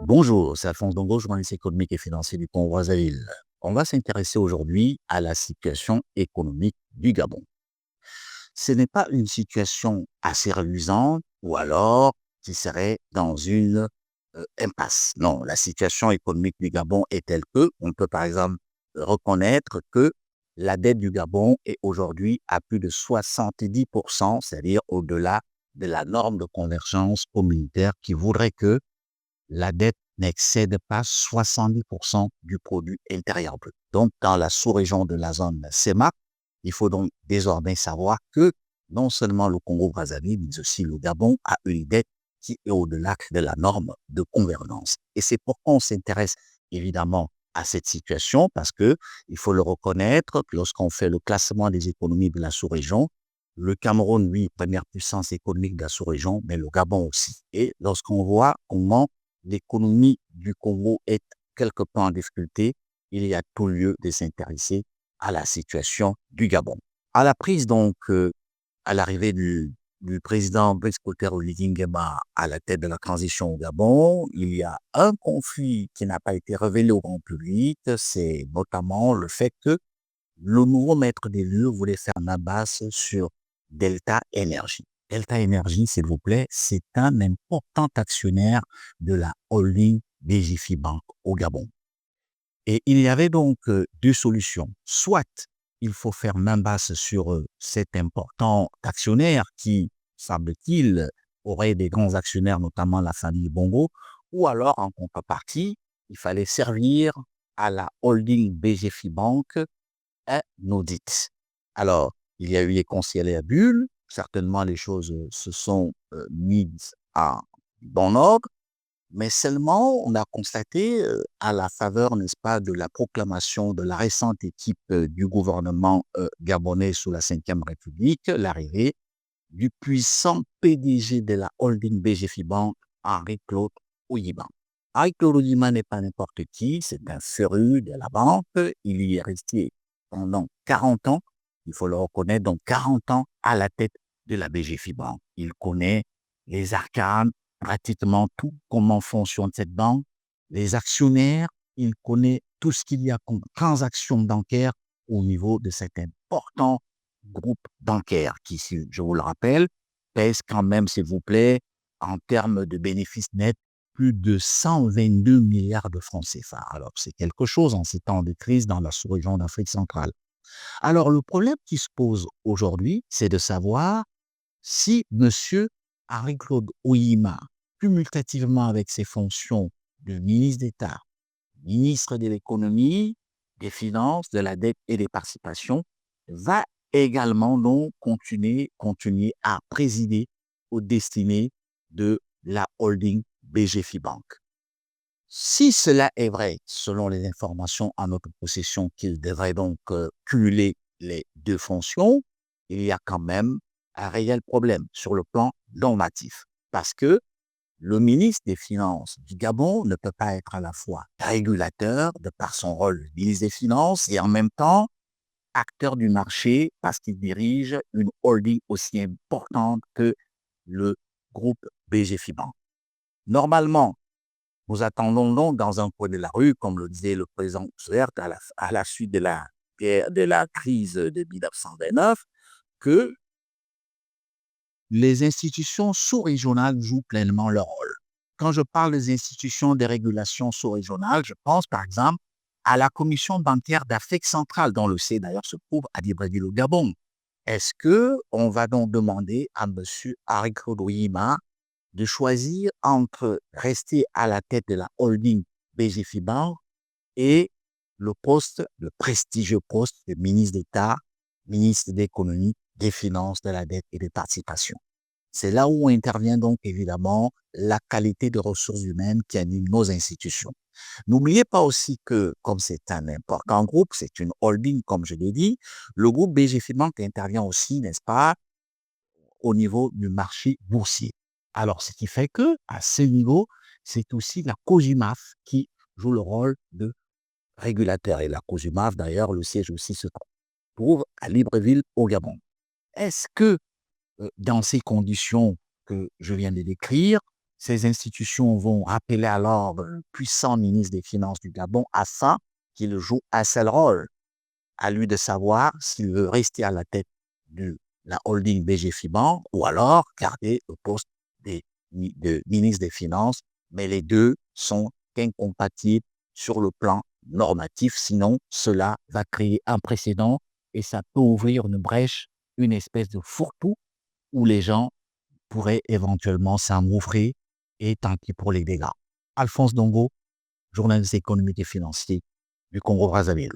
Bonjour, c'est Alphonse Dongo, journaliste économique et financier du Congo-Brazzaville. On va s'intéresser aujourd'hui à la situation économique du Gabon. Ce n'est pas une situation assez reluisante ou alors qui serait dans une impasse. Non, la situation économique du Gabon est telle que on peut par exemple reconnaître que la dette du Gabon est aujourd'hui à plus de 70%, c'est-à-dire au-delà de la norme de convergence communautaire qui voudrait que la dette n'excède pas 70% du produit intérieur brut. Donc, dans la sous-région de la zone CEMAC, il faut donc désormais savoir que non seulement le Congo-Brazzaville, mais aussi le Gabon a une dette qui est au-delà de la norme de convergence. Et c'est pourquoi on s'intéresse évidemment à cette situation, parce que il faut le reconnaître, lorsqu'on fait le classement des économies de la sous-région, le Cameroun, lui, première puissance économique de la sous-région, mais le Gabon aussi. Et lorsqu'on voit comment l'économie du Congo est quelque peu en difficulté, il y a tout lieu de s'intéresser à la situation du Gabon. À la prise donc, à l'arrivée du président Brice Clotaire Oligui Nguema à la tête de la transition au Gabon, il y a un conflit qui n'a pas été révélé au grand public, c'est notamment le fait que le nouveau maître des lieux voulait faire la base sur Delta Energy. Delta Energy, s'il vous plaît, c'est un important actionnaire de la holding BGFI Bank au Gabon. Et il y avait donc deux solutions. Soit il faut faire main basse sur cet important actionnaire qui, semble-t-il, aurait des grands actionnaires, notamment la famille Bongo, ou alors en contrepartie, il fallait servir à la holding BGFI Bank un audit. Alors, il y a eu les conseillers à Bulle, certainement les choses se sont mises en bon ordre, mais seulement on a constaté à la faveur, n'est-ce pas, de la proclamation de la récente équipe du gouvernement gabonais sous la Ve République, l'arrivée du puissant PDG de la holding BGFI Bank, Henri-Claude Ouyima. Henri-Claude Ouyima n'est pas n'importe qui, c'est un féru de la banque. Il y est resté pendant 40 ans, il faut le reconnaître, donc 40 ans à la tête de la BGFI Bank. Il connaît les arcanes, pratiquement tout, comment fonctionne cette banque, les actionnaires, il connaît tout ce qu'il y a comme transactions bancaires au niveau de cet important groupe bancaire qui, si je vous le rappelle, pèse quand même, s'il vous plaît, en termes de bénéfices nets, plus de 122 milliards de francs CFA. Alors, c'est quelque chose en ces temps de crise dans la sous-région d'Afrique centrale. Alors, le problème qui se pose aujourd'hui, c'est de savoir si M. Henri-Claude Ouyima, cumulativement avec ses fonctions de ministre d'État, ministre de l'économie, des finances, de la dette et des participations, va également donc continuer à présider aux destinées de la holding BGFI Bank. Si cela est vrai, selon les informations en notre possession, qu'il devrait donc cumuler les deux fonctions, il y a quand même un réel problème sur le plan normatif. Parce que le ministre des Finances du Gabon ne peut pas être à la fois régulateur de par son rôle de ministre des Finances et en même temps acteur du marché parce qu'il dirige une holding aussi importante que le groupe BGFI Bank. Normalement, nous attendons donc dans un coin de la rue, comme le disait le président Roosevelt à la suite de la crise de 1929, que les institutions sous-régionales jouent pleinement leur rôle. Quand je parle des institutions de régulation sous-régionales, je pense par exemple à la Commission bancaire d'Afrique centrale, dont le siège d'ailleurs se trouve à Libreville au Gabon. Est-ce qu'on va donc demander à M. Henri-Claude Ouyima de choisir entre rester à la tête de la holding BGFI Bank et le poste, le prestigieux poste de ministre d'État, ministre de l'économie, des finances, de la dette et des participations? C'est là où intervient donc évidemment la qualité de ressources humaines qui anime nos institutions. N'oubliez pas aussi que, comme c'est un important groupe, c'est une holding, comme je l'ai dit, le groupe BGFI Bank intervient aussi, n'est-ce pas, au niveau du marché boursier. Alors, ce qui fait que, à ce niveau, c'est aussi la COJUMAF qui joue le rôle de régulateur. Et la COJUMAF, d'ailleurs, le siège aussi se trouve à Libreville, au Gabon. Est-ce que dans ces conditions que je viens de décrire, Ces institutions vont appeler alors le puissant ministre des Finances du Gabon afin qu'il joue un seul rôle. À lui de savoir s'il veut rester à la tête de la holding BG-FIBAN ou alors garder le poste de ministre des Finances. Mais les deux sont incompatibles sur le plan normatif. Sinon, cela va créer un précédent et ça peut ouvrir une brèche, une espèce de fourre-tout où les gens pourraient éventuellement s'engouffrer et tant pis pour les dégâts. Alphonse Dongo, journaliste économique et financier du Congo-Brazzaville.